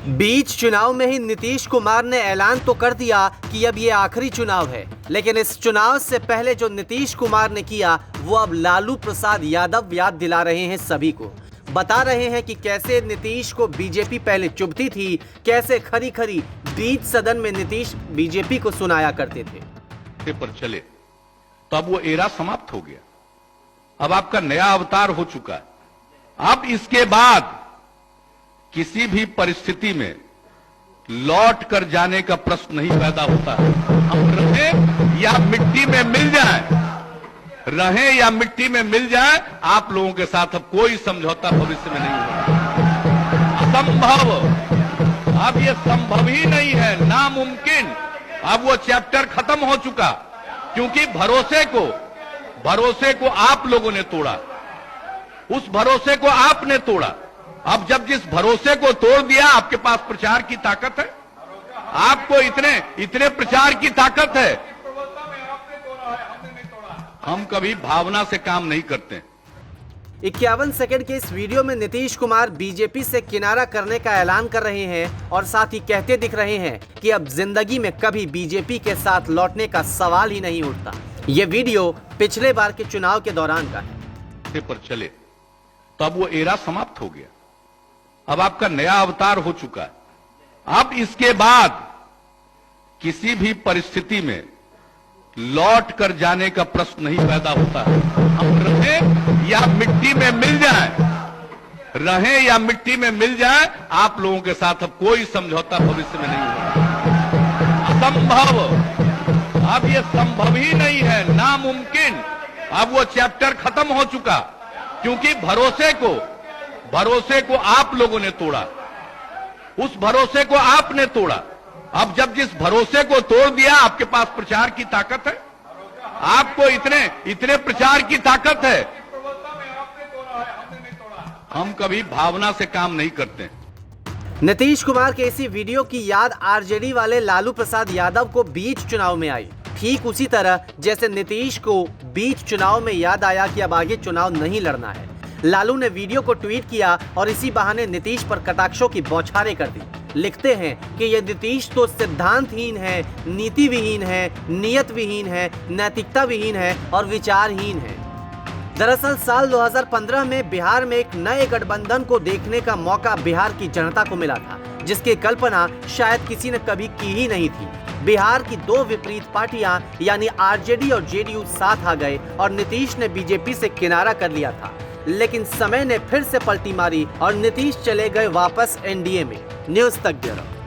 बीच चुनाव में ही नीतीश कुमार ने ऐलान तो कर दिया कि अब ये आखिरी चुनाव है, लेकिन इस चुनाव से पहले जो नीतीश कुमार ने किया वो अब लालू प्रसाद यादव याद दिला रहे हैं सभी को। बता रहे हैं कि कैसे नीतीश को बीजेपी पहले चुभती थी, कैसे खरी खरी बीच सदन में नीतीश बीजेपी को सुनाया करते थे। पर चले तो अब वो एरा समाप्त हो गया, अब आपका नया अवतार हो चुका है। अब इसके बाद किसी भी परिस्थिति में लौट कर जाने का प्रश्न नहीं पैदा होता है। हम रहें या मिट्टी में मिल जाए, रहें या मिट्टी में मिल जाए, आप लोगों के साथ अब कोई समझौता भविष्य में नहीं होगा। असंभव, अब ये संभव ही नहीं है, नामुमकिन। अब वो चैप्टर खत्म हो चुका, क्योंकि भरोसे को आप लोगों ने तोड़ा, उस भरोसे को आपने तोड़ा। अब जब जिस भरोसे को तोड़ दिया, आपके पास प्रचार की ताकत है, आपको इतने प्रचार की ताकत है। हम कभी भावना से काम नहीं करते। 51 सेकंड के इस वीडियो में नीतीश कुमार बीजेपी से किनारा करने का ऐलान कर रहे हैं और साथ ही कहते दिख रहे हैं कि अब जिंदगी में कभी बीजेपी के साथ लौटने का सवाल ही नहीं उठता। ये वीडियो पिछले बार के चुनाव के दौरान का है। पर चले तो अब वो एरा समाप्त हो गया, अब आपका नया अवतार हो चुका है। अब इसके बाद किसी भी परिस्थिति में लौट कर जाने का प्रश्न नहीं पैदा होता है। हम रहें या मिट्टी में मिल जाए, रहें या मिट्टी में मिल जाए, आप लोगों के साथ अब कोई समझौता भविष्य में नहीं होगा। असंभव, अब ये संभव ही नहीं है, नामुमकिन। अब वो चैप्टर खत्म हो चुका, क्योंकि भरोसे को आप लोगों ने तोड़ा, उस भरोसे को आपने तोड़ा। अब जब जिस भरोसे को तोड़ दिया, आपके पास प्रचार की ताकत है, आपको इतने प्रचार की ताकत है। हम कभी भावना से काम नहीं करते। नीतीश कुमार के इसी वीडियो की याद आरजेडी वाले लालू प्रसाद यादव को बीच चुनाव में आई, ठीक उसी तरह जैसे नीतीश को बीच चुनाव में याद आया कि अब आगे चुनाव नहीं लड़ना है। लालू ने वीडियो को ट्वीट किया और इसी बहाने नीतीश पर कटाक्षों की बौछारें कर दी। लिखते हैं कि ये नीतीश तो सिद्धांतहीन है, नीति विहीन है, नियत विहीन है, नैतिकता विहीन है और विचारहीन है। दरअसल साल 2015 में बिहार में एक नए गठबंधन को देखने का मौका बिहार की जनता को मिला था, जिसकी कल्पना शायद किसी ने कभी की ही नहीं थी। बिहार की दो विपरीत पार्टियां यानी आरजेडी और जेडीयू साथ आ गए और नीतीश ने बीजेपी से किनारा कर लिया था। लेकिन समय ने फिर से पलटी मारी और नीतीश चले गए वापस एनडीए में। न्यूज़ तक ब्यूरो।